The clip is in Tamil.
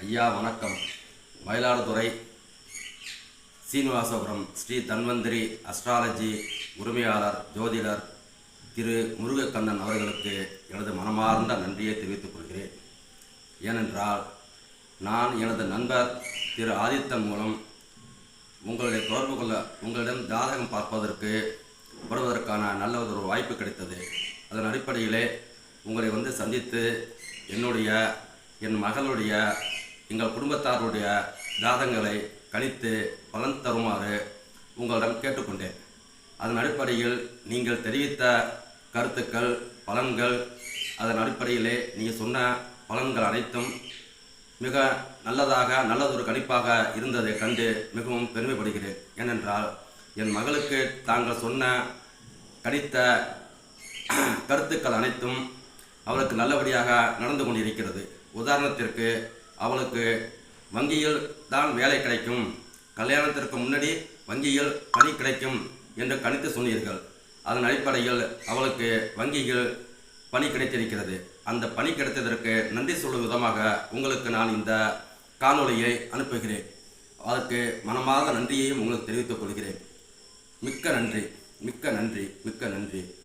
ஐயா வணக்கம். மயிலாடுதுறை சீனிவாசபுரம் ஸ்ரீ தன்வந்திரி அஸ்ட்ராலஜி உரிமையாளர் ஜோதிடர் திரு முருகக்கண்ணன் அவர்களுக்கு எனது மனமார்ந்த நன்றியை தெரிவித்துக் கொள்கிறேன். ஏனென்றால் நான் எனது நண்பர் திரு ஆதித்தன் மூலம் உங்களுடைய தொடர்பு கொள்ள உங்களிடம் ஜாதகம் பார்ப்பதற்கு வருவதற்கான நல்ல ஒரு வாய்ப்பு கிடைத்தது. அதன் அடிப்படையிலே உங்களை சந்தித்து என் மகளுடைய எங்கள் குடும்பத்தாருடைய ஜாதகங்களை கணித்து பலன் தருமாறு உங்களிடம் கேட்டுக்கொண்டேன். அதன் அடிப்படையில் நீங்கள் தெரிவித்த கருத்துக்கள் பலன்கள் அதன் அடிப்படையிலே நீங்கள் சொன்ன பலன்கள் அனைத்தும் மிக நல்லதொரு கணிப்பாக இருந்ததை கண்டு மிகவும் பெருமைப்படுகிறேன். ஏனென்றால் என் மகளுக்கு தாங்கள் சொன்ன கணித்த கருத்துக்கள் அனைத்தும் அவளுக்கு நல்லபடியாக நடந்து கொண்டிருக்கிறது. உதாரணத்திற்கு அவளுக்கு வங்கியில் தான் வேலை கிடைக்கும், கல்யாணத்திற்கு முன்னாடி வங்கியில் பணி கிடைக்கும் என்று கணித்து சொன்னீர்கள். அதன் அடிப்படையில் அவளுக்கு வங்கியில் பணி கிடைத்திருக்கிறது. அந்த பணி கிடைத்ததற்கு நன்றி சொல்லும் விதமாக உங்களுக்கு நான் இந்த காணொளியை அனுப்புகிறேன். அதற்கு மனமார்ந்த நன்றியையும் உங்களுக்கு தெரிவித்துக் கொள்கிறேன். மிக்க நன்றி, மிக்க நன்றி, மிக்க நன்றி.